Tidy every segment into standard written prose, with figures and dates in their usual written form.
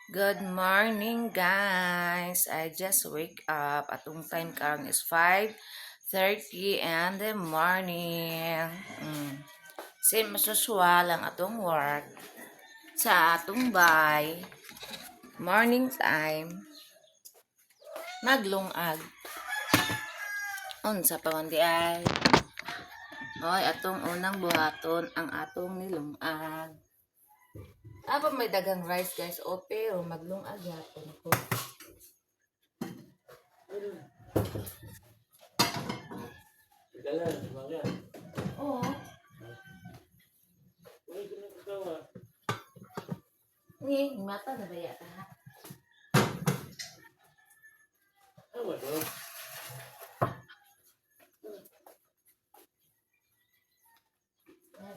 Good morning, guys. I just wake up. Atong time karang is 5:30 in the morning. Same as usual ang atong work sa atong bay. Morning time. Maglungag. Unsa pa man di ay. Oy, atong unang buhaton ang atong nilungag. Apa may dagang rice, guys? O pero maglungag yapon ko. Tagalan, semangat. Oo. Uy, kena ketawa. Ni, mata na ba yata ha? Apa tu?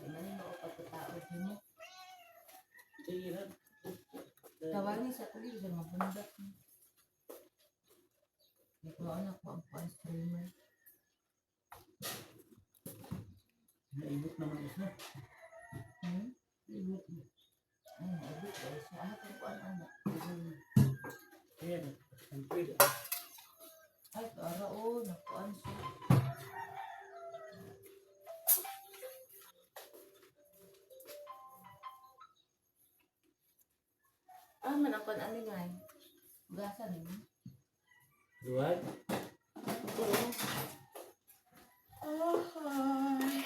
Di man mo pagkataos mo. Sige na. Tawagin sa kulit sa mga bundak. Hindi ko anak ko ang pan-streamer. Naibot naman isa. Naibot. Ay, naibig guys. Ano ko ang anak? Ayan, sampid. Ay, para o, nakuan siya. Ah, manakuan ano nga eh. Gasa niyo. Duat. Oo. Ay.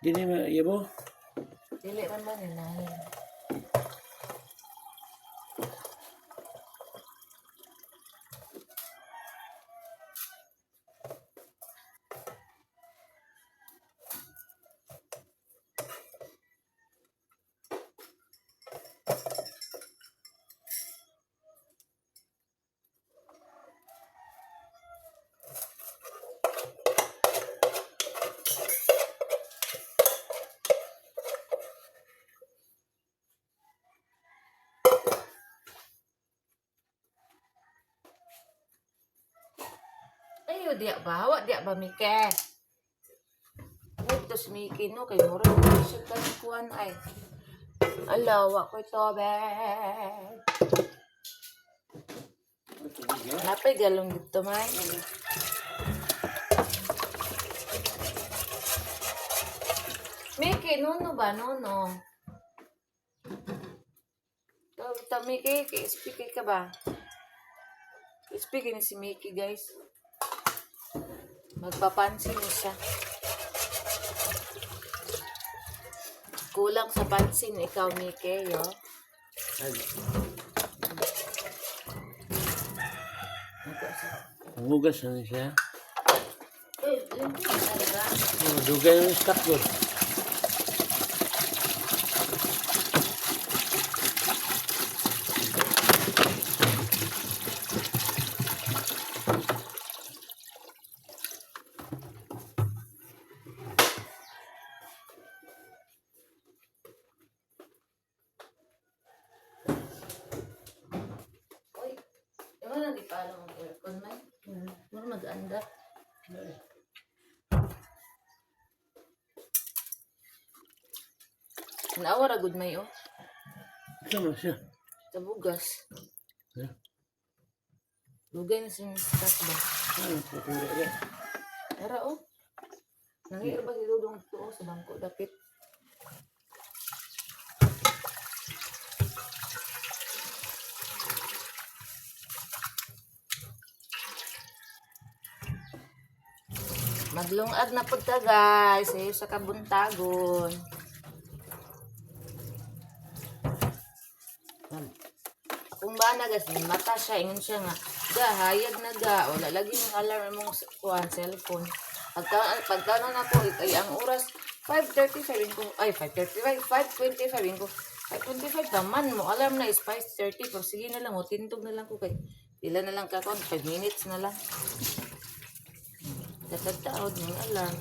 Di ni ma, iya bo? Dili man man yun. Ayo dia bawa dia ba Mike? Ito si Mike no kay mura na siya kuan ay. Alawa ko ito be. Napay galong dito may. Mike nono ba nono? Ta Mike speak ka ba? Speak ni si Mike guys. Magpapansin siya. Kulang sa pansin ikaw, Mike, yo. Pangugas na siya. Limpi na talaga. Dugay yung stock ko. Uy, yung lang di pa alam ang aircon, may. Mura mag-anda. Naawara good may, oh. Sama siya. Sa bugas. Yeah. Lugay na siya stock ba? Ano, pupura yan. Tara, oh. Nangyayari ba si Dudong ito, oh, sa bangko, dapit. Maglungag na pagka guys, sayo sa kabuntagon. Kung ba na gas, mata siya, ingon siya nga, hayag na ga, wala lagi ng alarm mong kuhan, cellphone. Pagka na po, ay ang oras, 5:35 ko, ay 5:35, 5:25 ko, 5:25 naman mo, alarm na is 5:30, pero sige na lang, o tintog na lang ko kay, ilan na lang kakon, 5 minutes na lang. Tatagtaod ng alarm.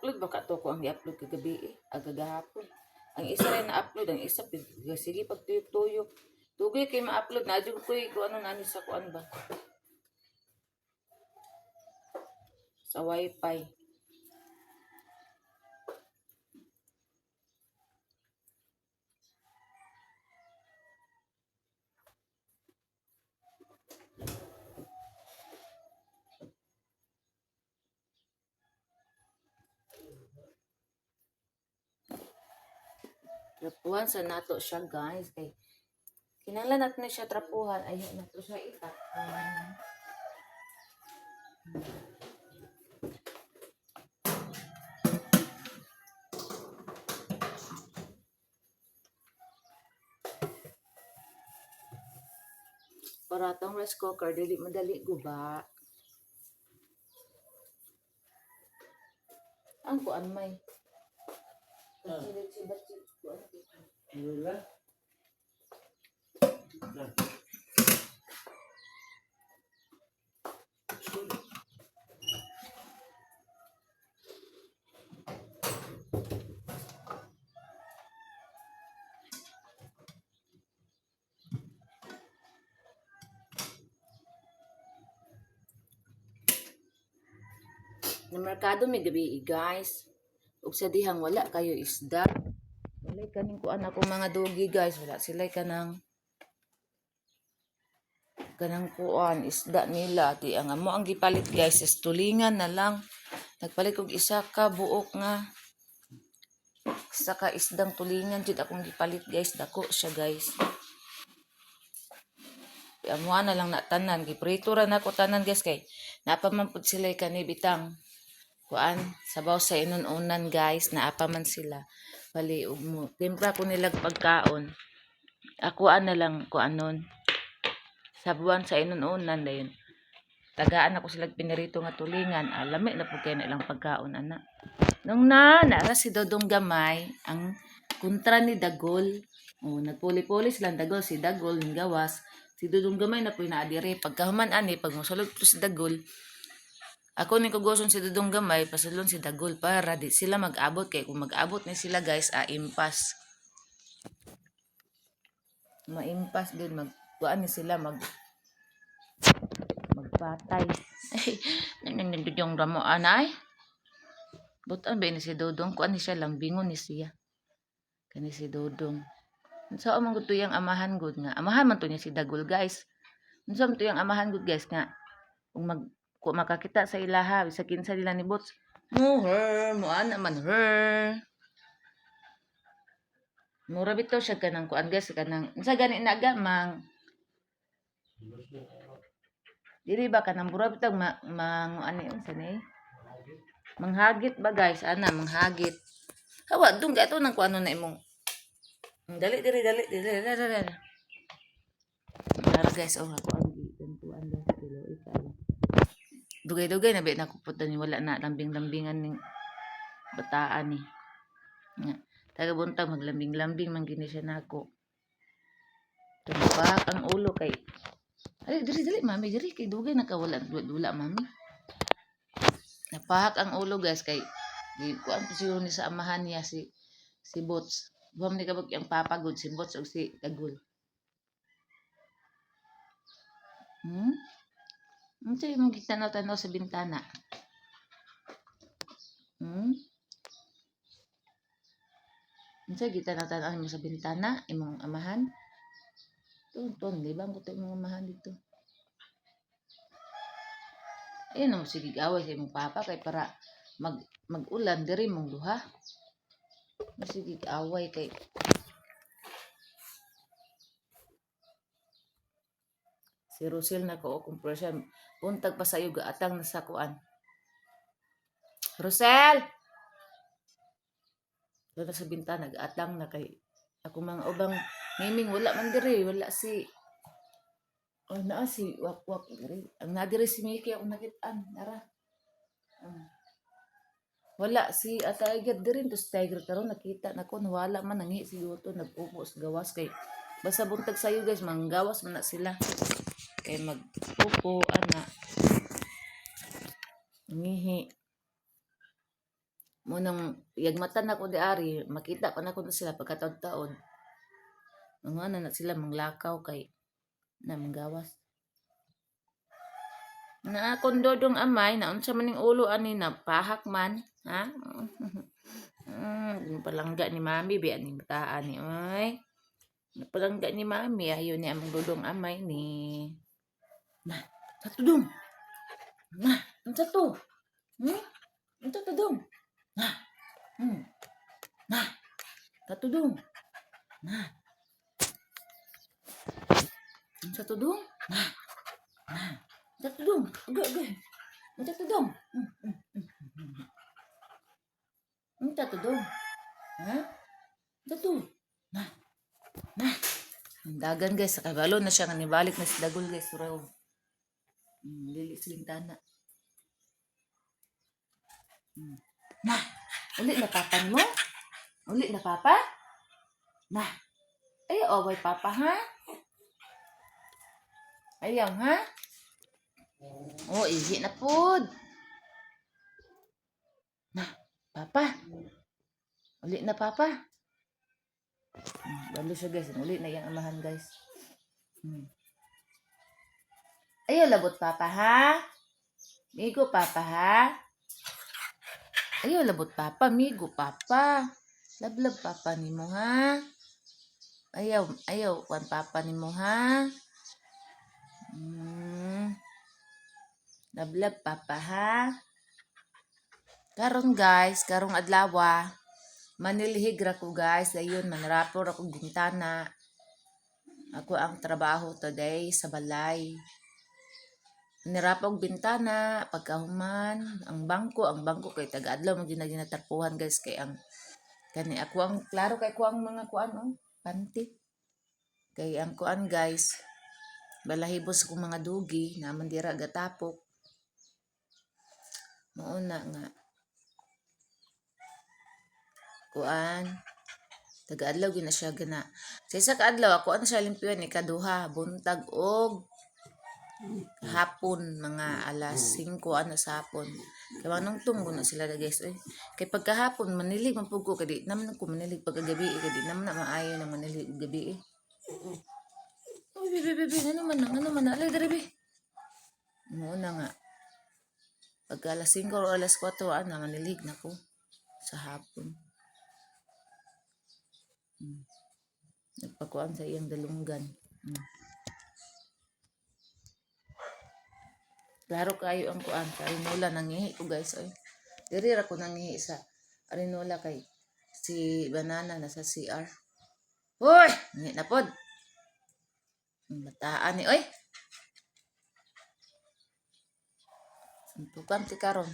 upload baka to ko ang i-upload kagabi agagahapon. Ang isa rin na-upload, ang isa sige pagtuyok-tuyok. Tugoy kay ma-upload na jud ko kung ano nani sa kuan ba. Sa wifi. Trapuhan sa nato siya guys. Kay kinahanglan natin na siya trapuhan. Ayaw nato siya itak. Para tong rice cooker, dili madali guba. Ang kuan may. Sibat-sibat kuan. Wala. Na merkado may gabi guys. Ug sa dihang wala kayo isda. Walay kaning kuan ako mga dogi guys, wala sila kanang kuan isda nila ti ang amo ang gipalit guys is tulingan na lang. Nagpalit kog isa ka buok nga isa ka isdang tulingan jud akong gipalit guys, dako siya guys. Amo na lang na tanan, giprito ra nako tanan guys kay napa man pud sila kanibitang kuan sabaw sa inununan guys, naapa man sila. Bali ug mo timpra ko nilag pagkaon. Ako na lang kuanon. Sabuan sa inununan dayon. Tagaan ako sila pinirito nga tulingan. Lami na po kayo na ilang pagkaon ana. Nung nara si Dodong Gamay ang kontra ni Dagol. Nagpuli-puli silang Dagol, si Dagol ng gawas. Si Dodong Gamay na po inaadire. Pagkahuman ani pag mosulod po si Dagol. Ako ni kugoson si Dudong Gamay, pasulon si Dagol para di sila mag-abot. Kaya kung mag-abot ni sila guys, impas. Maimpas din, magkuan ni sila, magpatay. Ay, nanindod yung ramo anay. Butan ba ni si Dodong? Kuan ni siya lang, bingon ni siya. Kani si Dodong. So, amang gusto yung amahan good nga. Amahan man to niya si Dagol guys. So, man to yung amahan good guys nga. Kung makakita sa ilaha, sa kinsa nila ni Bots. Her, ana man her. Mura bitaw siya kanang kuan guys, kanang sa gani naga mang. Dili ba kanang mura bitaw ani unsa ni? Manghagit ba guys, ana manghagit. Hawa dung gato nang kuano na imong. Dali. Ara guys, ako ang tuan guys kilo ikay. Dugay-dugay na ba nakuputan ni wala na lambing-lambingan ning bataan ni. Taga buntag maglambing-lambing man gini siya nako. Tumpak ang ulo kay. Ay dili mami diri kay dugay nakawala dula mami. Napahak ang ulo guys kay di kuan siyo ni sa amahan niya si Bots. Buwam ni kabog ang papagod si Bots ug si Dagol. Unsa imong gitanaw-tanaw sa bintana? Unsa gitanaw-tanaw mo sa bintana imong amahan? Tunton, di ba ang kuto imong amahan dito? Ayun mo sige away sa imong papa kay para mag-ulan diri mong duha. Sige away kay si Rosel na ko kompresyon. Buntag pa sayo gaatang na sa kuan. Rosel! Doon sa bintana, gaatang na kay ako mga ubang miming wala man diri, wala si naa si wak diri. Ang nadiri si Mickey ako nakitaan, nara. Wala si Tiger diri to Tiger karon nakita nako wala man nangi siguro to nag-upo sa gawas kay basta buntag sayo guys manggawas man na sila. Kay mag-upo ana ngihi Mo nang yagmatan ako di ari, makita pa na ko na sila pagkataon-taon. Mga na sila manglakaw kay na manggawas. Na kondodong amay, naunsa man ning ulo ani na pahak man, ha? Palangga ni mami biya ni bataan ni oy. Napalangga ni mami ayo ni among dodong amay ni. Na, tatudong. Na, unsa to? Unsa tudong? Na. Na, tatudong. Na. Unsa tudong? Na. Na. Unsa tudong? Agay. Unsa tudong? Unsa tudong? Ha? Unsa to? Na. Na. Ang dagan guys, sa kabalo na siya nga nibalik na si dagol guys, raw. Lili sa bintana. Na. Uli na papan mo? Uli na papa? Na. Ay, away papa ha? Ayaw ha? Oh, ihi na pod. Na, papa. Uli na papa. Balo siya guys, uli na yung amahan guys. Ayaw labot papa ha? Migo papa ha? Ayaw labot papa, migo papa. Lablab papa ni mo ha? Ayaw kwan papa ni mo ha? Lablab papa ha? Karon guys, karong adlaw, manilhig ra ko guys, dayon manrapor ako bintana. Ako ang trabaho today sa balay. Nirapog bintana, pagkahuman, ang bangko kay taga-adlaw mo ginatarpuhan guys kay ang kani ako ang klaro kay ko ang mga kuan panty. Kay ang kuan guys, balahibos ko mga dugi na mandira gatapok. Mauna nga kuan taga-adlaw gina siya gana. Sa isa ka adlaw ako ano siya limpyon ikaduha buntag og hapon mga alas 5 ano sa hapon. Kaya manong tunggo na sila na guys. Kay pagkahapon manilig man pug ko kay di naman ko manilig pagkagabi kay di naman na maayo na manilig gabi. Uy, bibi, ano man alay dere bi. Muna nga. Pagka alas 5 o alas 4 ana manilig na ko sa hapon. Nagpakuan sa iyang dalunggan. Klaro kayo ang kuan sa Arinola nangihi ko guys oy. Diri ra ko nangihi sa Arinola kay si Banana nasa CR. Hoy, ngi na pod. Bataan ni oy. Suntukan ti karon.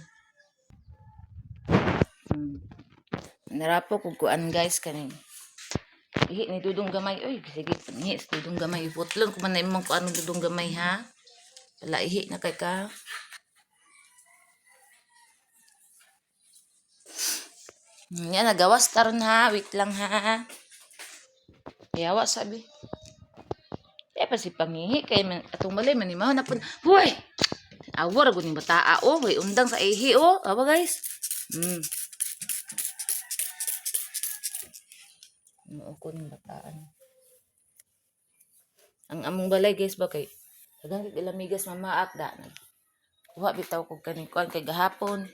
Narapo kung kuan guys kaning. Ihi ni dudong gamay oy, sige ni dudong gamay iputlon ko man na imong kuan dudong gamay ha. Wala ihi na kay ka. Yan, nagawas taron ha. Wait lang ha. Yawa sabi. Eh pa si pangihi kay atong balay manimaw na po. Hoy! Awar ako ni bataa o. Way undang sa ihi o. Aba guys. Ano ko ni bataan. Ang among balay guys ba kay dagang ilamigas mamaak da. Kuha bitaw ko kaning kuan kay gahapon.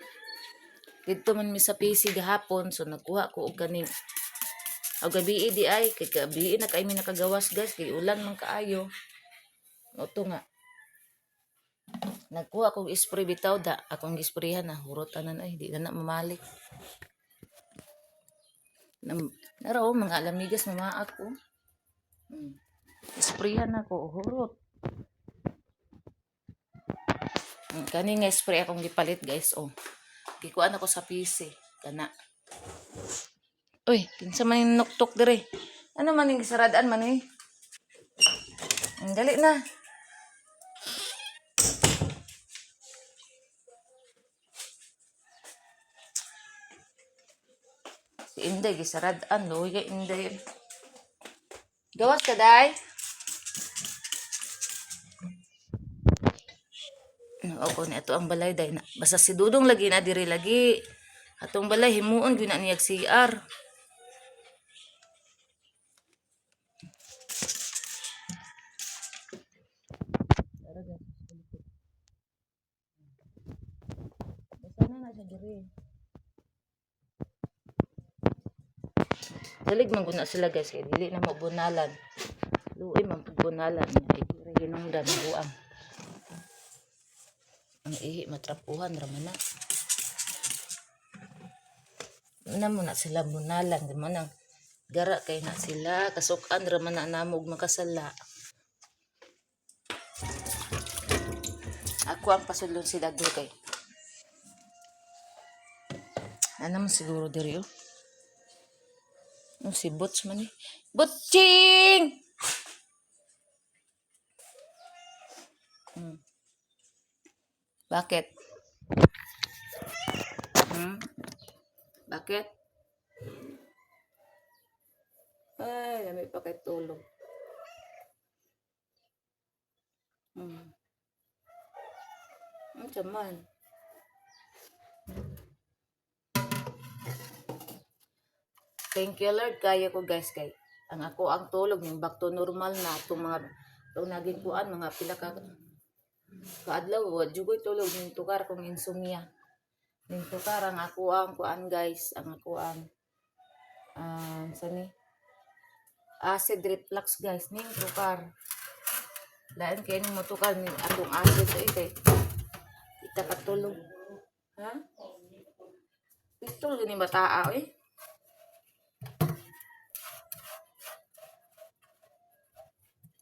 Dito man mi sa PC gahapon so nagkuha ko og kaning og gabi di ay kay gabi na kay mi nakagawas guys kay ulan man kaayo. Oto nga. Nagkuha ko spray bitaw da akong gisprayhan na hurot tanan ay di na mamalik. Naraw mga alamigas mamaak ko. Sprayhan ako hurot. Kani nga spray akong gipalit guys oh. Gikuan ako sa PC kana. Uy, kinsa man yung nuktok dire? Ano man yung gisaradaan man eh? Dali na. Si Inday gisaradaan lo, kay Inday. Gawas ka day. Ako ni ato ang balay day na. Basta si Dudong lagi na diri lagi. Atong balay himuon gyud na niyag CR. Basta na siya diri. Dalig man gud na sila guys kay dili na mo bunalan. Luoy man pud bunalan ay diri hinungdan buang. Ang ihi matrapuhan ra man na. Una mo na sila bunalan di man ang gara kay na sila kasukan ra man na namog makasala. Ako ang pasulong si Daglo kay. Ano mo siguro diri oh. No, si Butch man eh. Butching! Bakit? Bakit? Ay, dami pa kay tulog. Ang saman. Thank you Lord kaya ko guys kay ang ako ang tulog ning back to normal na itong mga itong naging kuan mga pila ka kaadlaw wa jugoy tulog ning tukar kong insomnia ning tukar ang ako ang kuan guys ang ako ang sani acid reflux guys ning tukar lain kay ning motukar ning atong acid kay kita katulog ha pistol gani bataa eh.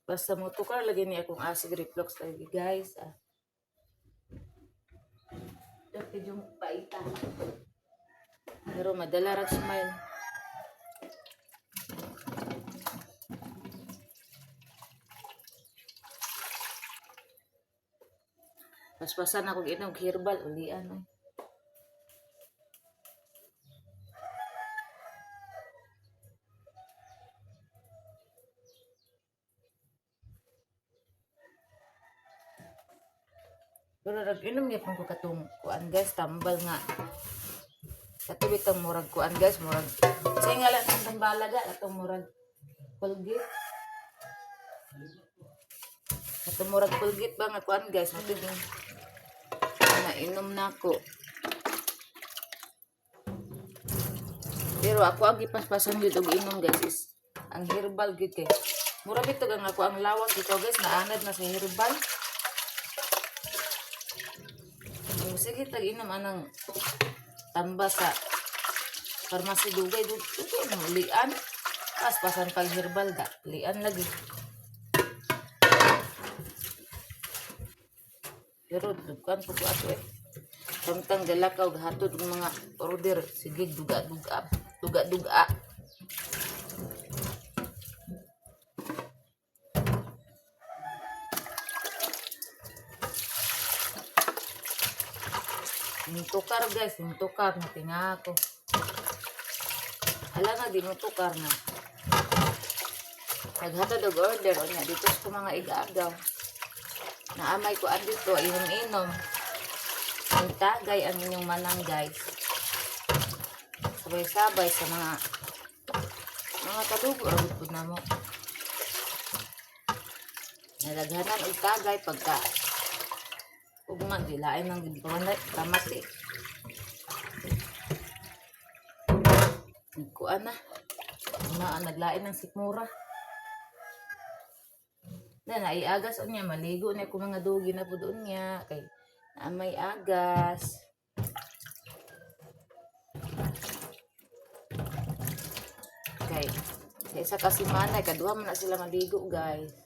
Basta mo tukar lagi ni akong acid reflux lagi guys. Dati yung paita. Pero madala ra smile. Paspasan ako inom herbal ulian eh. Pero nag-inom niya pang katong kuan guys, tambal nga. Katubit ang murag kuan guys, murag. Say nga lang ang tambalaga, katong murag Colgate. Katong murag Colgate ba nga kuan guys, matubig. Nainom na ako. Pero ako ang gipaspasan gid og inom guys is ang herbal gid kay. Murag ito ang ako ang lawas dito guys, naanad na sa herbal. Sige tag-inom anang tamba sa pharmacy dugay dugay mo lian paspasan pag herbal da lian lagi pero dukan po ato eh samtang dalakaw hatod ng mga order sige duga-duga yung tukar guys, yung tukar na tinga ako. Hala nga, di mo tukar na. Naghatod og order, o nga, dito ko mga igagaw. Naamay ko andito, inom-inom. Ang tagay ang inyong manang guys. Sabay-sabay sa mga kadugo, agad po na mo. Nalaghanan og tagay pagka ugma dilain ng gibanay kamati. Kuan na naglain ng sikmura. Na naiagas unya maligo na ko mga dugi na pud unya kay may agas. Kay isa ka semana kaduha man na sila maligo guys.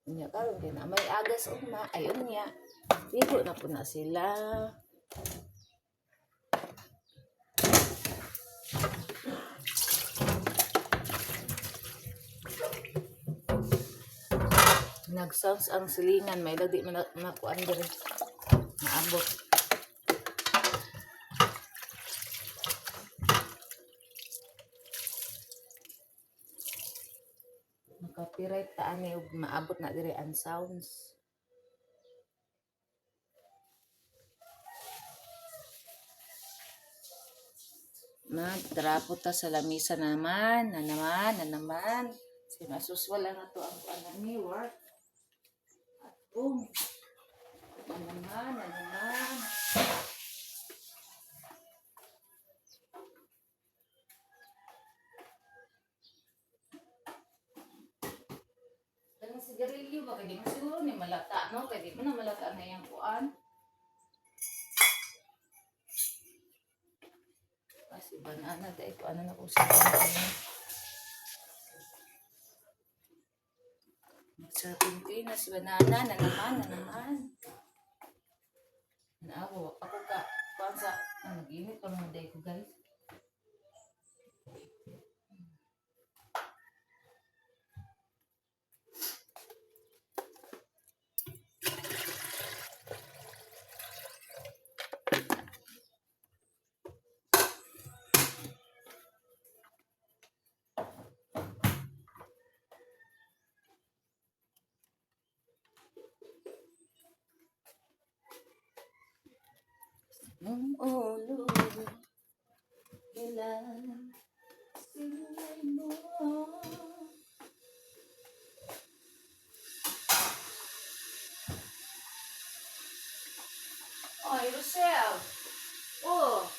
Unya karon kay na may agas una ay unya. Ligo na po na sila. Nag-sounds ang silingan. May lagi makuan diri. Naabot. Copyright ta ani og maabot na diri ang sounds. Magtrapo ta sa lamisa naman, na naman. Sinasuswala na to ang anak ni work. At na naman. Ang sigarilyo ba, kaya di mo siguro ni malata, no? Kaya di mo na malata na yung kuan. Kasi banana, dahil ko ano na po sa banana. Sa Pilipinas, banana, na naman. Ako ka, kuan sa, nag-init pa mga day ko, guys. Nung ulo, ilan sila'y mo. Oy, Rosel! Oh!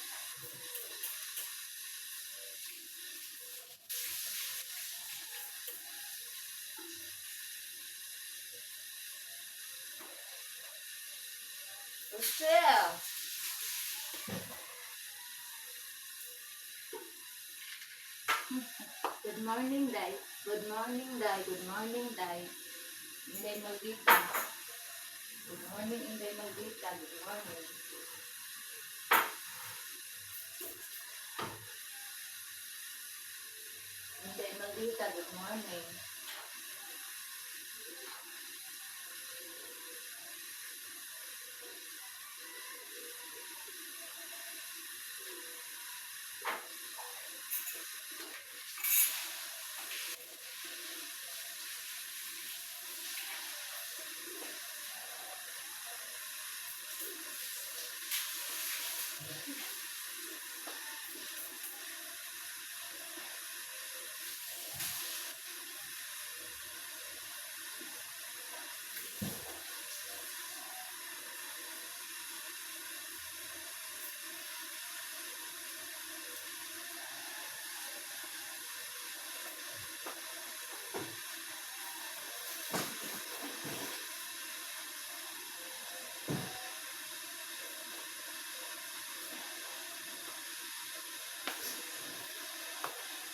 Rosel! Good morning, Day. Good morning, Day. Good morning, Day. Inday Maldita. Good morning, Inday Maldita. Good morning. Inday Maldita, good morning.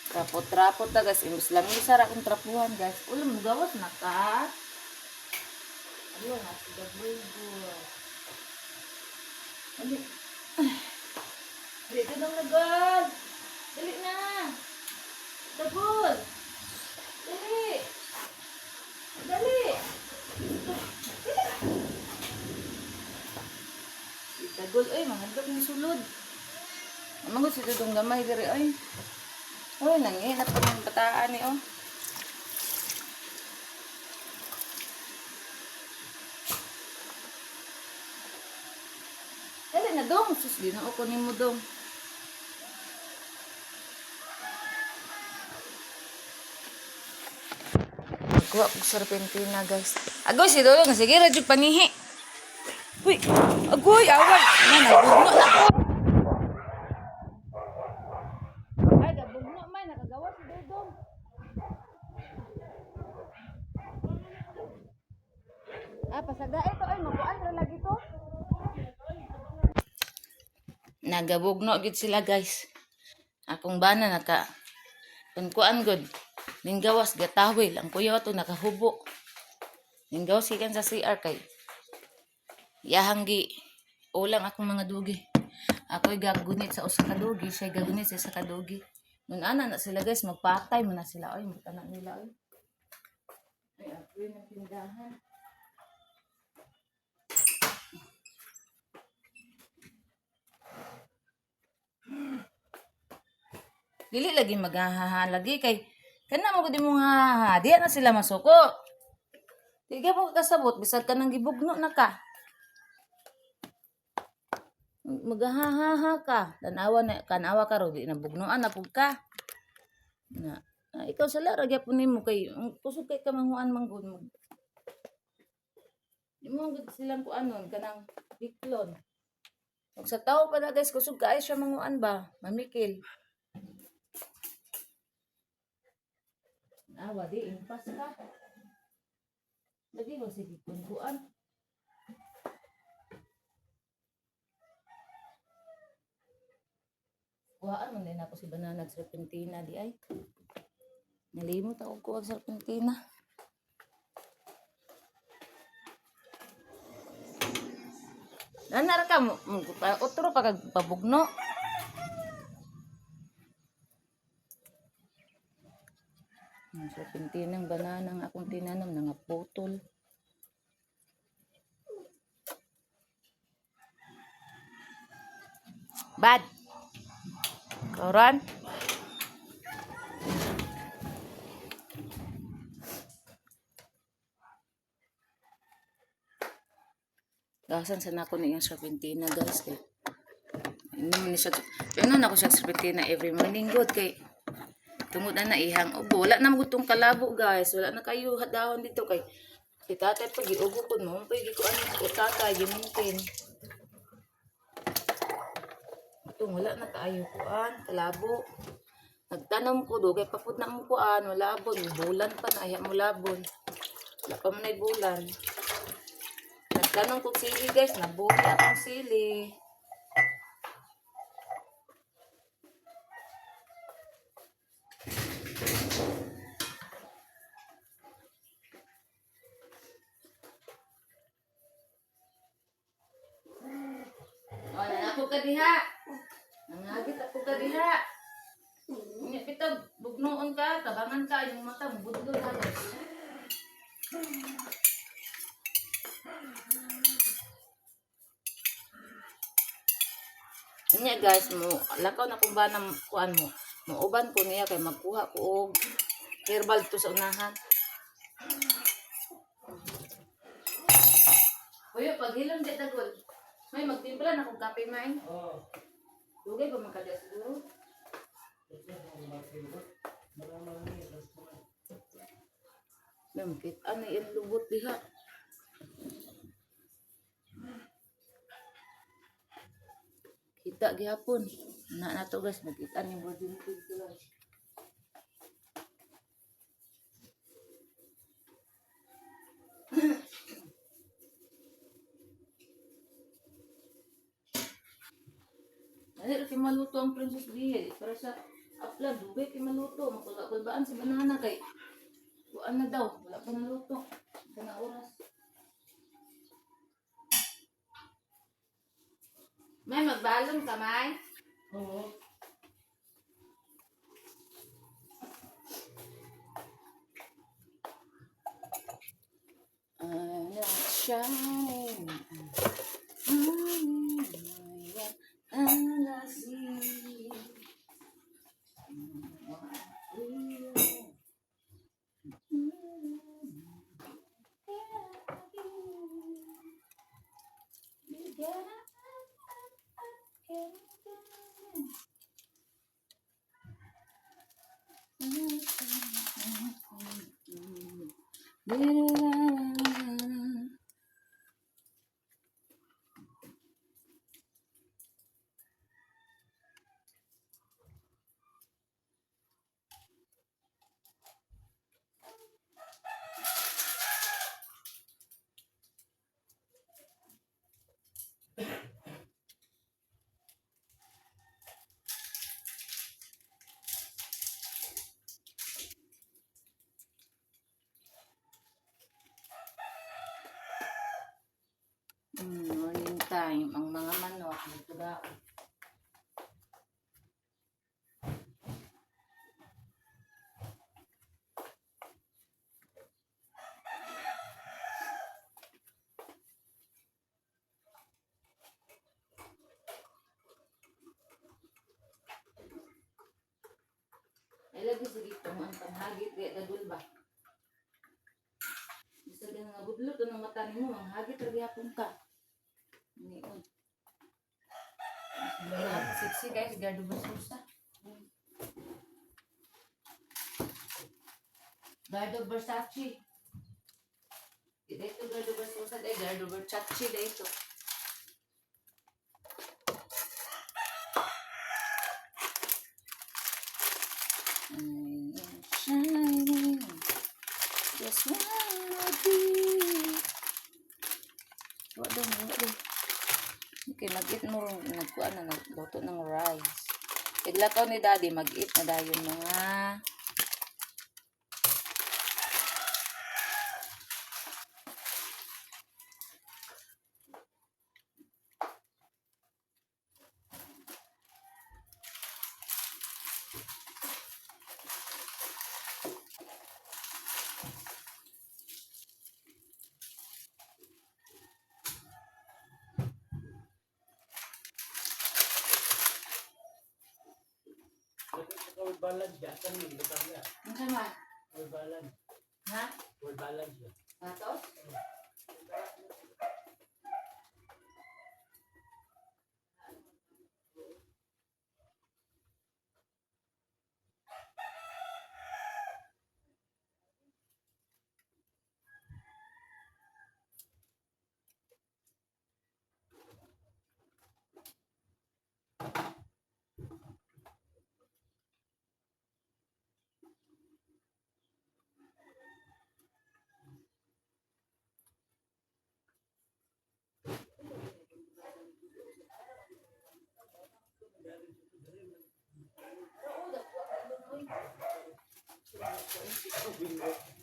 Trapot-trapot ta guys. Imbis lang isa ra kong trapuhan guys. Ulam mo gawas na ka. Ayun na si Gabriel. Dali. Dali ka daw na girl. Dali na. Dagol. Dali. Dali. Si Dagol. Ay, mahadlok ng sulod. Amang si Dudong gamay diri ay. Uy, nangihinap pa ng bataan eh, oh. Dali na, dong. Sus, di na ako kunin mo, dong. Kuha ko sa Argentina, guys. Agoy, si Dodong. Sige, radyo panihi. Uy, agoy, away. Nabugno na ako. Ay, nabugno, may. Nakagawa si Dodong. Ah, pasagda ito. Ay, makuan na lagi to. Nagabugno gid sila, guys. Akong bana naka kunkuan gud. Ninggawas gatawil. Ang kuya to nakahubo. Ninggawas ikan sa CR kay yahanggi ulang akong mga dugi. Ako'y gagunit sa usa ka dugi, siya gagunit sa isa ka dugi. Nun ana na sila guys, magpatay mo na sila. Ay, mga tanak nila ay. Ay, ako'y na tindahan. Dili lagi maghahalagi kay kana mo gud mo nga diya na sila masuko. Di ka mo kasabot bisag ka nang gibugno na ka. Magahahaha ka. Tanawa ka ro di na bugnoan na pug ka. Na ikaw sala ra gyapon nimo kay kusog kay ka manguan manggod mo. Di mo gud silang kuanon kanang biklon. Ug sa tao pa na guys kusog kaay siya manguan ba? Mamikil. Awa di impas ka. Lagi mo sige kuan. Kuhaan man din ako si banana at serpentina di ay. Nalimot ako kuha sa serpentina. Nanar ka mo, otro pa kag pabugno. Ang serpentinang banana ang akong tinanam nga putol. Bad. Kauran. Gasan sa nako ni yung serpentina guys kay. Inom ni siya. Ano na ko siya serpentina every morning good kay tungod na naihang ubo. Wala na magutong kalabo guys. Wala na kayo hadahon dito kay si tatay pag iubo ko mo. Pag ko ano ko tatay gimintin. Itong wala na kaayo kuan kalabo. Nagtanom ko do kay papud na mo kuan wala bon bulan pa na iya mo labon. Wala pa man ay bulan. Nagtanom ko sili guys, nabuhay akong sili. O, nanako ka diha. Nangagit ako ka diha. Nya pito bugnoon ka, tabangan ka yung mata mo budlo na guys. Nya guys mo lakaw na kung ba ng kuan mo. Mauban ko niya kay magkuha ko og herbal to sa unahan. Kuya, paghilom di tagol. May magtimpla na kung kape may. Oo. Dugay ba makadya siguro? Namkit ano yung lubot diha. Kita gihapon. Na to guys, magkita ni body ni guys. Ay, ito maluto ang Princess Bia. Para sa upload, dugay kay maluto. Makulbaan si banana kay buwan na daw. Wala pa naluto. Ito na oras. May magbalon ka, May? Oo. I'm not shining. And I see morning time ang mga manok dito daw. Ay lagi sige kung ang panghagit kaya gadul ba. Bisa ganang nga budlo to ng mata nimo ang hagit ra gyapon ka. Niod. Sexy guys, Gardo Versosa. Gardo Versace. Dito Gardo Versosa, Gardo Versace dito. I am shining, just wanna be. Wala mo. Okay, mag-eat mo, nagkuhan na, nagluto ng rice. Iglakaw ni daddy, mag-eat na dahil yung mga Word balance ya. Kan yung lutang ya. ano sama? Word balance. Ha? Word balance ya. Patos?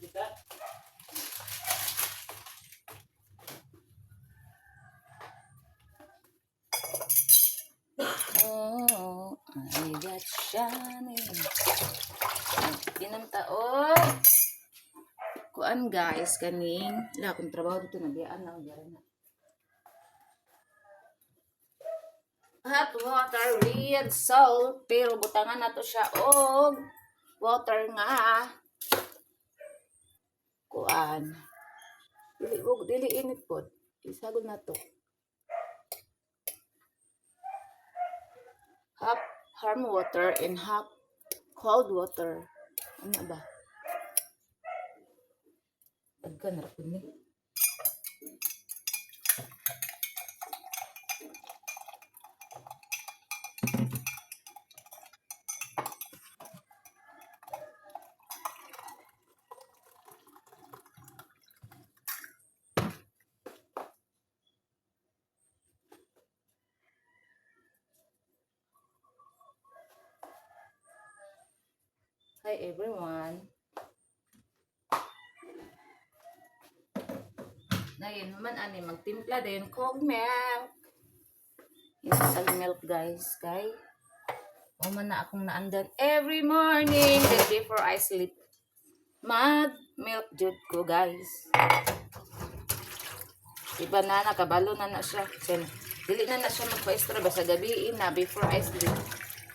Kita. Oh, I got shining. Inang taon. Kuan guys, kaning. Wala akong trabaho dito, nabiyaan na. Na. Hot water with salt. Pero butangan na to siya og water nga. Kuan. Dili init po. Isagol na to. Half warm water and half cold water. Ano ba? Agkan ra ni. Hi everyone. Ngayon naman ani magtimpla din cold milk. Instant milk guys, kay man na akong naandan every morning the before I sleep. Mag milk jud ko guys. Iba na nakabalo na siya. Dili na siya magpa-extra basta gabiin na before I sleep.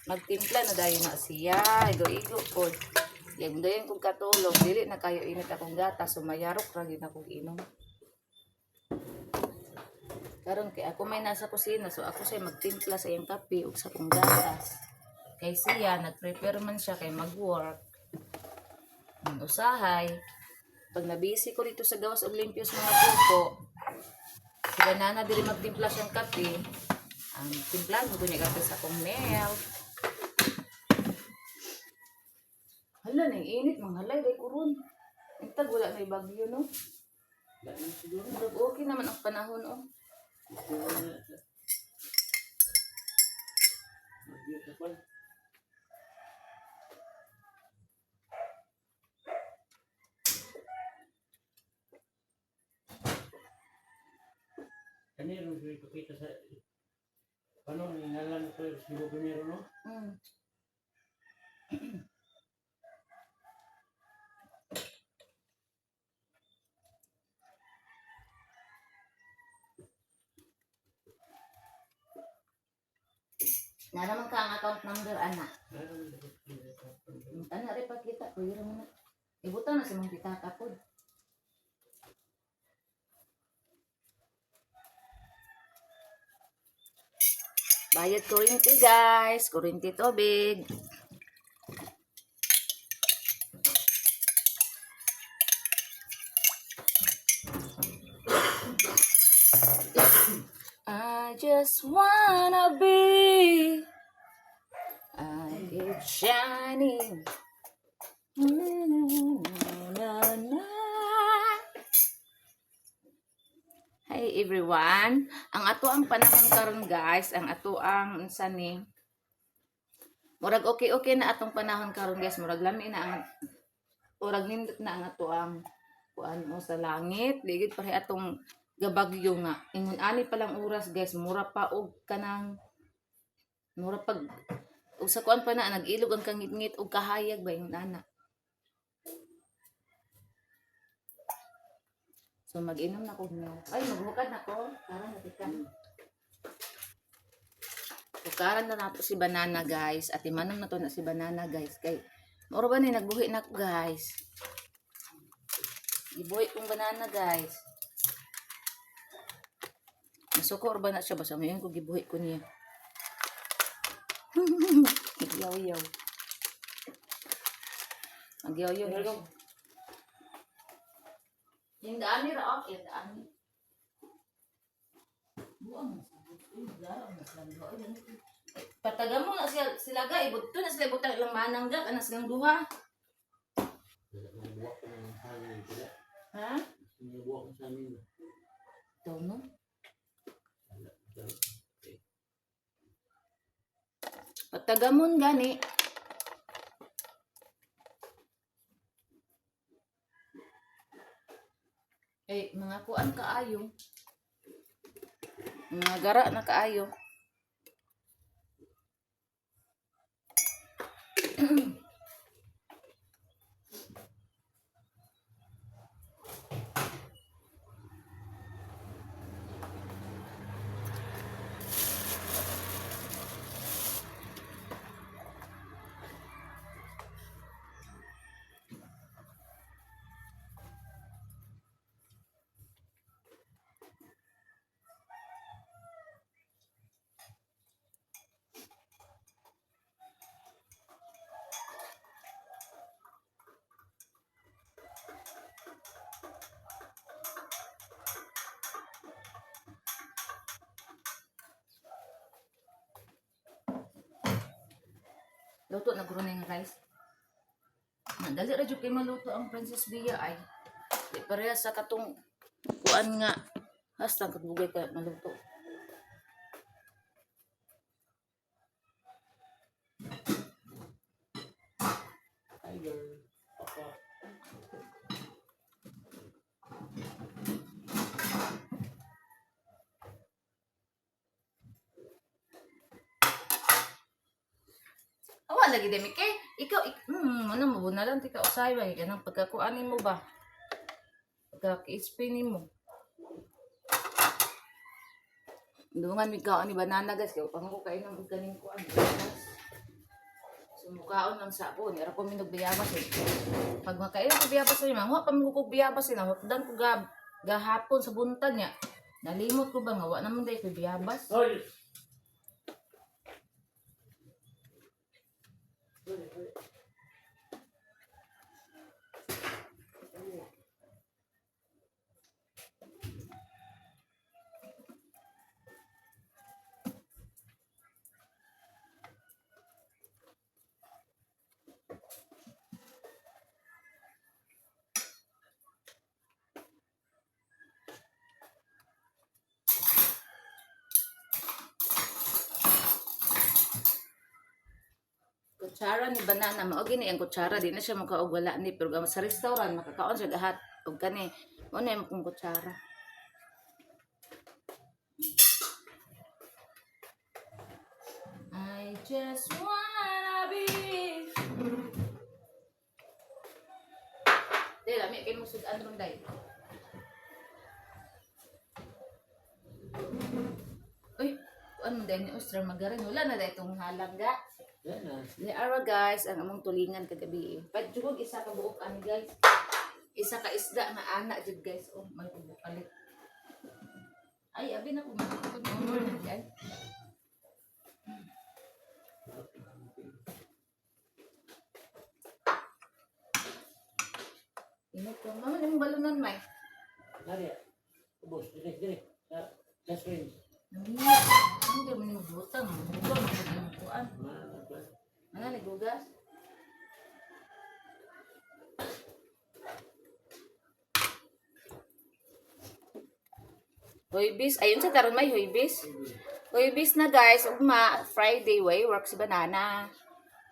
Magtimpla na dayon na siya. Igo-igo po. Yung dayon kong katulog. Dili na kayo init akong gata. Sumayarok ra yun akong inom. Karon kay ako may nasa kusina. So ako siya magtimpla sa iyang kape ug sa akong gatas. Kay siya, nag-prepare man siya kay mag-work. Usahay. Pag nabisi ko dito sa gawas og limpios mga pupo. Sila nana diri magtimpla siyang kape. Ang timplan ko niya kape sa akong milk. Hala, nang init, manghalay, day kurun. Intag, wala na bagyo, no? Okay naman ang panahon, oh. Kanino kita sa paano ngalan ko si Gobernador no? Naraman ka ang account number, anak. Anak, rin pagkita. Kuya mo na. Ibutan na si mong kita kapod. Bayad kuryente guys. Kuryente tubig. I just wanna be. I keep shining. Na. Hi everyone. Ang ato ang panahon karon guys, ang ato ang unsa ni murag okay na atong panahon karon guys, murag lami na ang murag nindot na ang ato ang kuan mo sa langit, ligid pareha atong gabagyo nga. Ingon ani pa lang oras guys, mura pa og kanang mura pag usa kuan pa na nag-ilog ang kangit-ngit og kahayag ba yung nana. So mag-inom na ko milk. Ay maghukad na ko para natikan. Tukaran na nato si banana guys. At imanom na to na si banana guys. Kay moro ba ni nagbuhi na ko guys. Gibuhi kong banana guys. Masukor ba na siya basta mayon ko gibuhi ko niya. Yaw-yaw. Ang-yaw-yaw. Yung daan ni Raok, yung daan ni. Buang pataga mo na sila ga, ibugto na sila ibutang ilang manang ga, kanas silang duha. Nabuwak ko ng hangin sila. Ha? Nabuwak ko sa amin. Ito no? Patagamon gani. Eh, mga kuan kaayo. Mga gara na kaayo. Luto na guro na yung rice. Dali ra jud kay maluto ang Princess Bia ay. Di pareha sa katong kuan nga hasta kagbugay ka maluto. Tiger. Papa. Awa lagi demi kay ikaw ano mo na lang tika usay ba kanang pagkakuanin mo ba? Pagka-XP nimo. Dungan mi kaon ni banana guys kay upang ko kainom og kaning kuan. Sumukaon lang sa ako, nira ko minog biyabas eh. Pag makainom ko biyabas sa mga pa mo ko biyabas eh, nahutdan ko gahapon sa buntag niya. Nalimot ko ba nga wa naman day ko biyabas. Hoy! Kutsara ni banana mao gini ang kutsara di na siya makaog wala ni pero sa restaurant makakaon siya gahat og kani mo na yung kung kutsara. I just wanna be. Di lami kay mo sudan ron day. Uy, ano din ni Ostra magarin wala na day itong halang ga. Yan na. Ni ara guys ang among tulingan kagabi. Padjugog isa ka buok ani guys. Isa ka isda na ana jud guys. Oh, may palit. Ay, abi na ko magtukod mo na guys. Init ka. Mama, yung balunan, May. Nari, ubos, direk. Just rinse. Hindi mo yung butang. Butang mo sa yung kuan. Ano, nigugas? Huybis. Ayun sa taron may huybis. Huybis na guys. Ugma, Friday way. Work si Banana.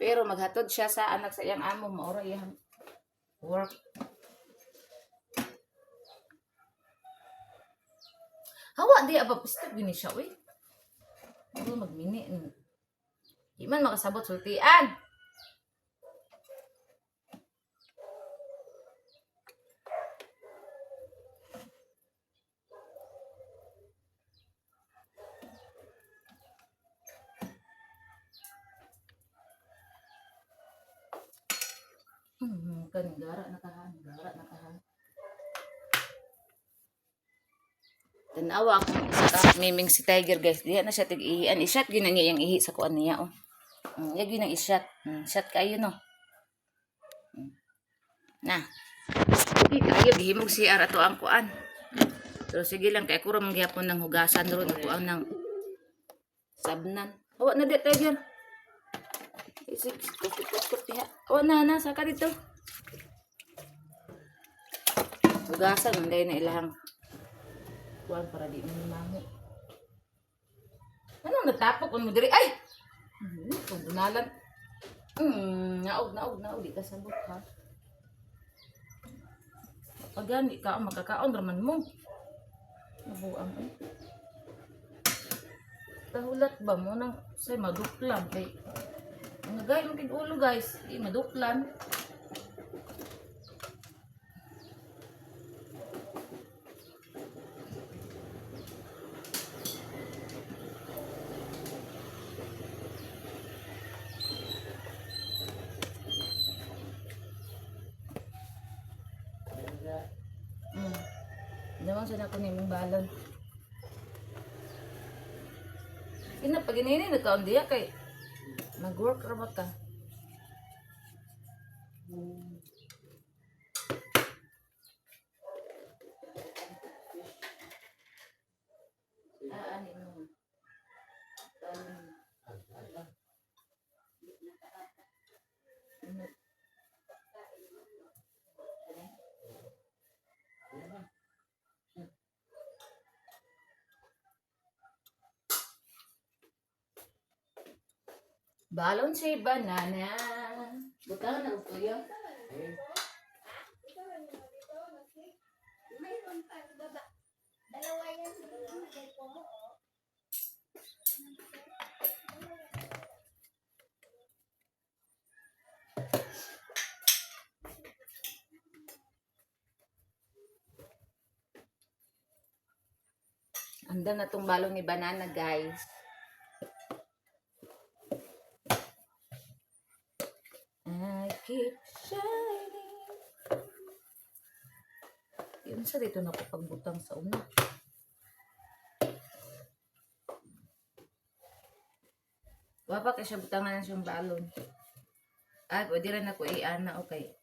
Pero maghatod siya sa anak sa iyang amo. Maura iyang work. Hawa, di abapistag gini siya, uy. Ano magmini. Di man makasabot sultian. Kan gara nakahan. Tanawa ako sa miming si Tiger guys. Diya na siya tig-ihian. I-shot ginang iyang ihi sa kuan niya, oh. Yag yun ang i-shot. Shot kayo, no? Na. Sige kayo, gihimog si Ara to ang kuan. Pero sige lang, kaya kuro mangyapon ng hugasan ron. Ito ang ng sabnan. Hawa na di, Tiger. Kupit diha. Hawa na, saka dito. Hugasan, hindi na ilahang kuan para di manimango. Anong natapok mo diri? Ay! Kung dunalan. Naog. Di ka sabot, ha? Pagani ka, makakaon raman mo. Nabuang, eh. Tahulat ba mo nang say maduklan kay nagay mo kid ulo guys, di maduklan. Naman sa nako ni mong balon. Ina pag inini nagkaon diya kay mag-work ra ba ka? Ani mo. Balon si Banana. Butang na ko yun. Andang na tong balon ni Banana guys. I keep shining. Yun sa dito na ko pagbutang sa una. Wapa kay siya butangan na siyang balon. Pwede rin ako i-ana, okay.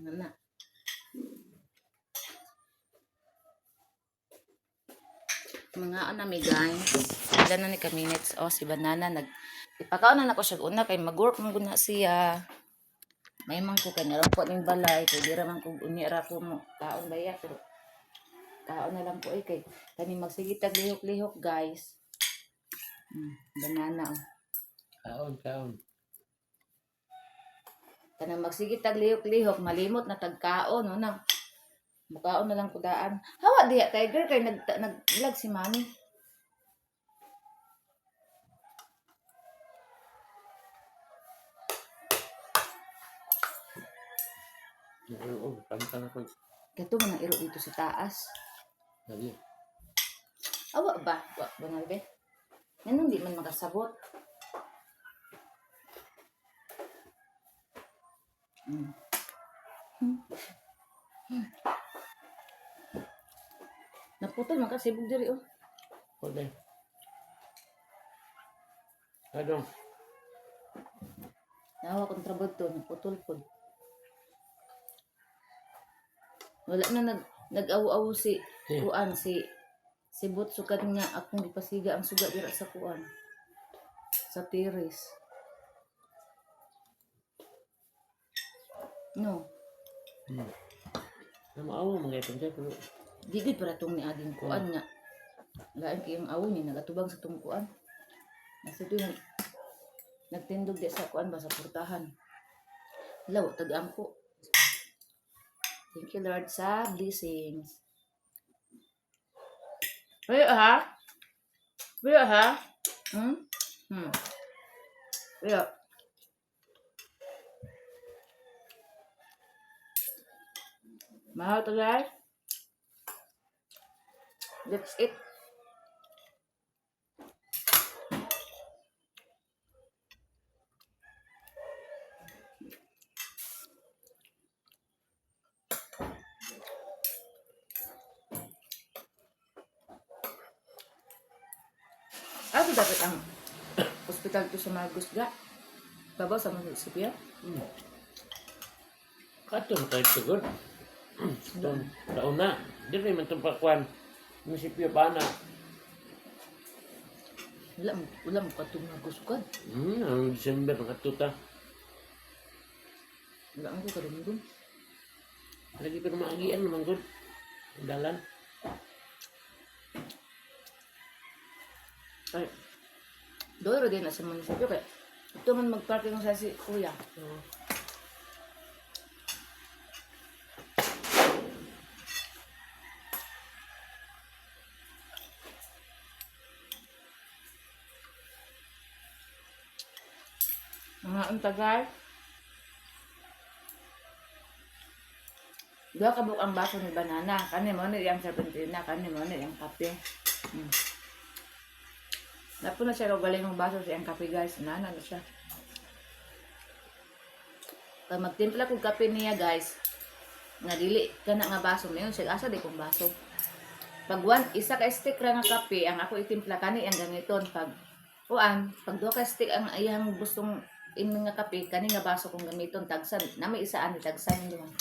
Na. Mga anami guys. Ilan na ni ka minutes. Si Banana ipakaon na ako siya una kay mag-work mo guna siya. May man ko kay naran po ning balay kay dira man ko unyara ko mo kaon baya pero kaon na lang po kay kani magsigitag lihok-lihok guys. Banana Kaon. Kanang magsigitag lihok-lihok malimot na tagkaon no na. Mukaon na lang kudaan. Hawa diya Tiger kay naglag si Mami. Pantang ako. Kato man ang iro dito sa taas. Dali. Awa ba? Wa ba na be? Ganun di man makasabot. Naputol man ka sibog diri oh. Pwede. Kadong. Nawa kong trabaho to, naputol po. Wala na nag-aw-aw si kuan si Bot sukad nga akong gipasiga ang suga dira sa kuan. Sa tiris. No. Maawa mga itong siya. Pero Digid para tong ni aging kuan nga. Lain kayong awo ni nagatubang sa tong kuan. Nasa doon nagtindog di sa kuan ba sa portahan. Law tag-am ko. Thank you Lord sa blessings. Wait ha? Wait ha? Wait. Mahal to guys. That's it. Ano dapat ang hospital to sa Marcos ga? Babaw sa munisipyo? katong kahit sigod. Itong taon na. Di rin man itong pakuan. Munisipyo pa na. Wala mo katong nagusukad. Ang December ng katuta. Wala ang ko kadumdum. Lagi pa maagian naman good. Ang dalan. Ay, doon din na sa munisipyo kaya ito man mag-parking sa si kuya. So, mga untagal. Dua ka ang baso ni banana. Kani mo na yung serpentina. Kani mo na yung kape. Napo na siya galing ng baso sa yung kape guys. Nana na siya. Pag magtimpla kong kape niya guys. Nga dili ka na nga baso. Mayon siya asa di kong baso. Pag isa ka stick ra nga kape. Ang ako itimpla kani ang ganiton. Pag dua ka stick ang ayang gustong ining nga kape. Kani nga baso kong gamiton. Tagsan. Na may isaan. Tagsan yun naman.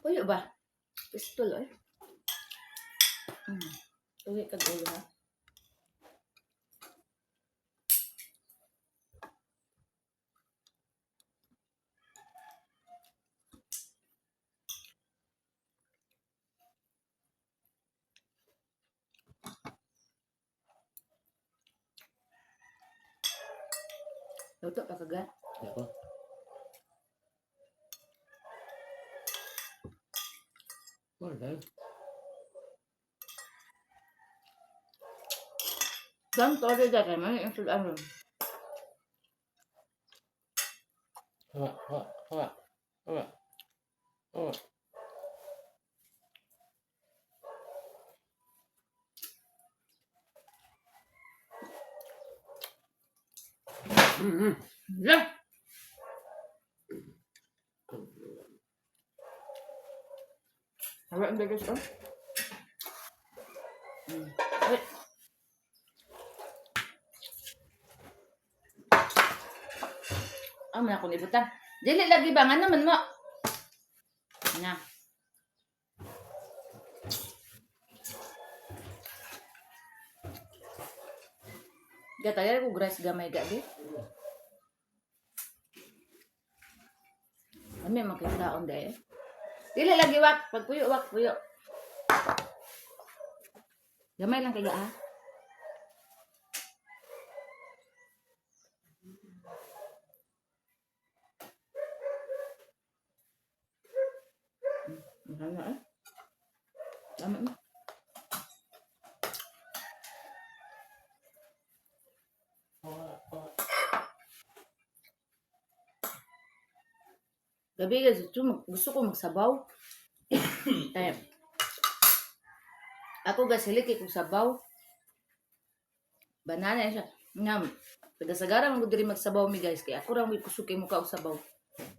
Puyo ba? Pistol eh. Tuwi kag ulo ha. Luto pa kaga. Ako. Wala. Dan todo da kay man yung sudan mo. Hawa. Yeah. Hawa ang bilis ko. Wait. Man akong ibutan. Dili lagi ba nga naman mo? Na. Gataya ko grass gamay gabi. Kami makitaon dahil. Dili lagi wak. Pag puyo. Gamay lang kaya ah. Ano eh? Tama mo. Gabi guys, gusto ko magsabaw. Ako gasilik kung sabaw. Banana siya. Ngam. Tagasagara man gud diri magsabaw mi guys kay ako ra mo kusuki mo ka og sabaw.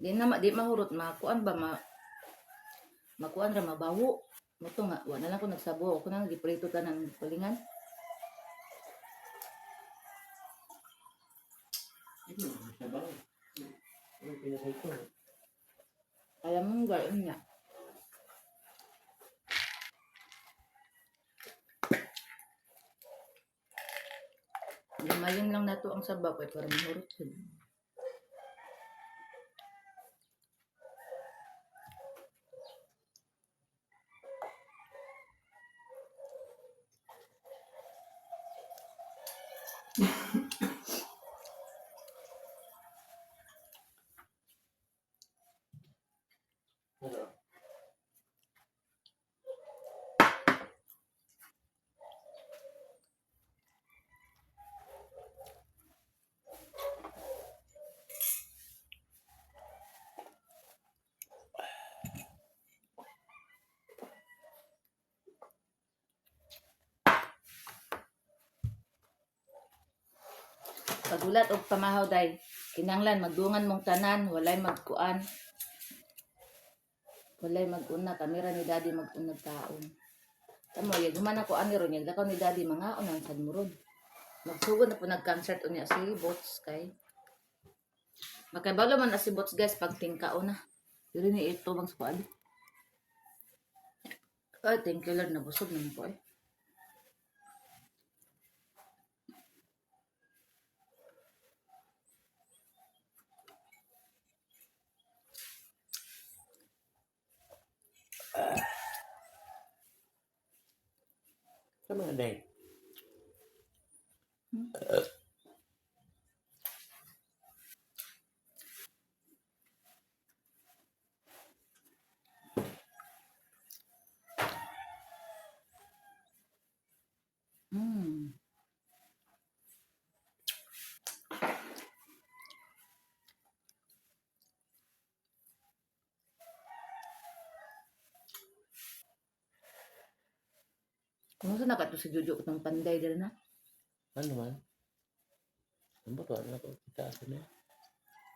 Di mahurot makuan ba makuan ra mabawo. Moto nga wa na lang ko nagsabaw ako nang giprito tanan kulingan. Sabaw. Ano pinasay ko? Alam mo gano'n niya. Limayon lang nato ang sabaw kay para mahurot yun. Ano? Pagulat og pamahaw day. Kinanglan magdungan mong tanan, walay magkuan. Walay maguna kamera ni daddy magunag taon. Tamo yag human ako ani ron yag lakaw ni daddy mga unang sad murod. Magsugod na po nag-concert unya si Bots kay. Makaibalo man na si Bots guys pag tingkao na. Dili ni ito bang squad. Ay, thank you Lord, nabusog naman ko eh. Sa mga day. Hmm. Kumusta na ka to si Jojo ng panday dala na? Ano man? Ano ba to? Ano ko kita sa niya?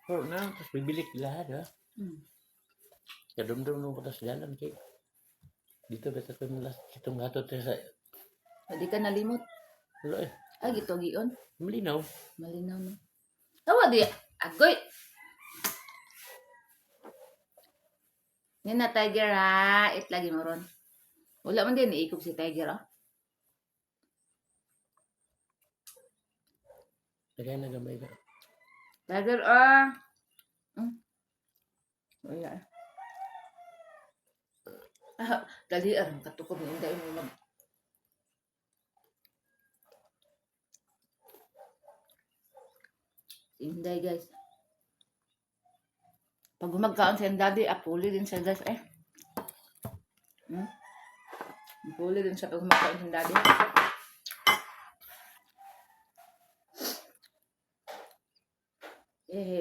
Pero na, tapos bibilik lahat ha. Hmm. Kadumdum nung patas jalan kay. Dito beta ko nila kitong gatot sa Hindi ka nalimot. wala eh. Ah, gito gion. Malinaw. Malinaw no. Tawa di. Agoy. Yan na Tiger ha. It lagi mo ron. Wala man din iikog si Tiger ah. Tagay na gamay ka. Tiger ah. Hmm. Wala. Ah, dali aram katukob ni inday mo mag. Inday guys. Pag gumagkaon sa daddy, apuli din siya guys eh. Hmm? Apuli din siya pag gumagkaon sa daddy.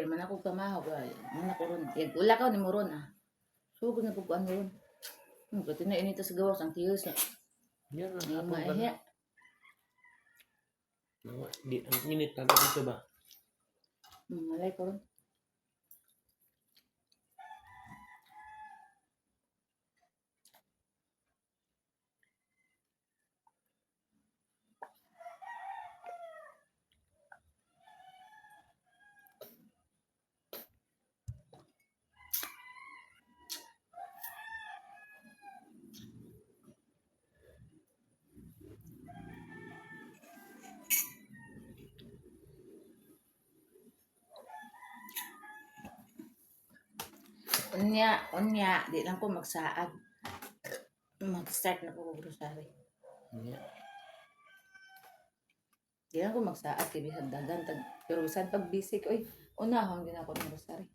Man ako kamahaw ba. Man ako ron. Wala ka ni mo ron ah. Sugod na pagkuhan mo ron. Pati na inita sa gawas ang tiyos eh. Yan Ay, ang hapon maihe. ba? Di, ang init na dito ba? Malay ko ron. Unya, di lang ko magsaag. Mag-start na ko grocery. Yan. Di lang ko magsaag kay bisan dagan pero bisan pag busy ko oy, unahon din ako ng grocery.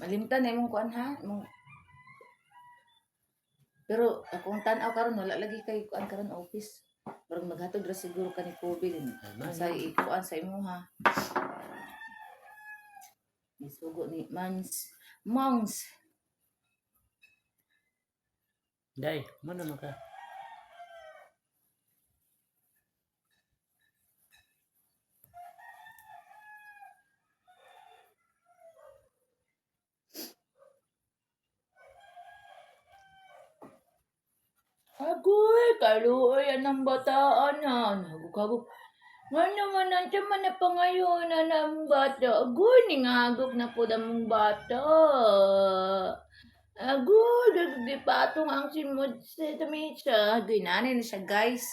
Malimtan na imong kuan ha, imong pero akong tan-aw karon wala lagi kay kuan karon office. Parang maghatod ra siguro kani COVID din. Sa ikuan sa imo ha. Isugo ni Mongs. Day, mana naman ka? kaluoy ang bataan na. Nagukagok. Nga naman, nandiyan man na pangayon na ng bata. Agoy, ningagok na po na mong bata. Agoy, di patong ang simod sa tamisa. Agoy, nanay na siya, guys.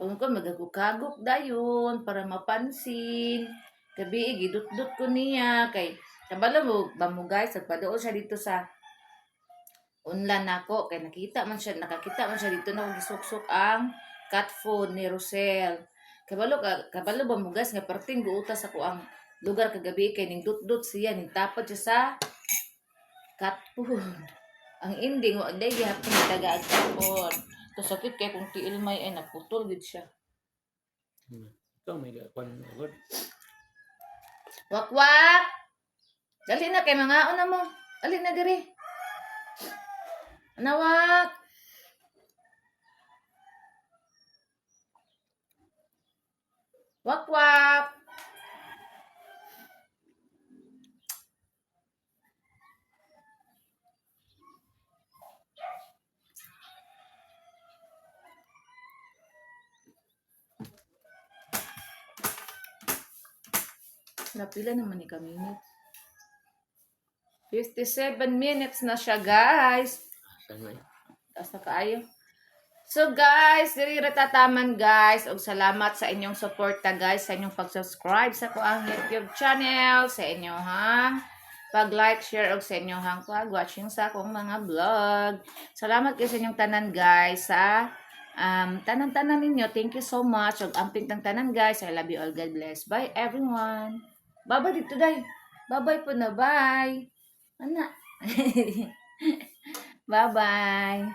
Kung ko, magagukagok dayon para mapansin. Gabi, gidut-dut ko niya. Kay, kabalo mo, ba mo guys, nagpadoon siya dito sa unlan nako. Kay nakakita man siya dito na gisuksok ang cat food ni Rosel. Kabalo ba mo guys, nga parting guutas ako ang lugar kagabi kay ning dut-dut siya, ning tapad siya sa cat food. Ang ending, wa day gihapon ni taga ag cat food. To sakit kay kung tiilmay ay naputol gid siya. Ito may kwan good. Wak-wak! Dali na kay mga una mo. Dali na diri. Anawak! Wak-wak! Napila naman ni minutes. 57 minutes na siya, guys. Tama. Taas na kaayo. So, guys, diri ra tataman, guys. Og salamat sa inyong suporta, guys, sa inyong pag-subscribe sa kuang YouTube channel, sa inyo, ha? Pag-like, share, og sa inyo, hang pag-watching sa akong mga vlog. Salamat kayo sa inyong tanan, guys, sa tanan-tanan ninyo. Thank you so much. Og amping tang tanan, guys. I love you all. God bless. Bye, everyone. Bye-bye dito, day. Bye-bye po na. Bye. Ana. Bye-bye.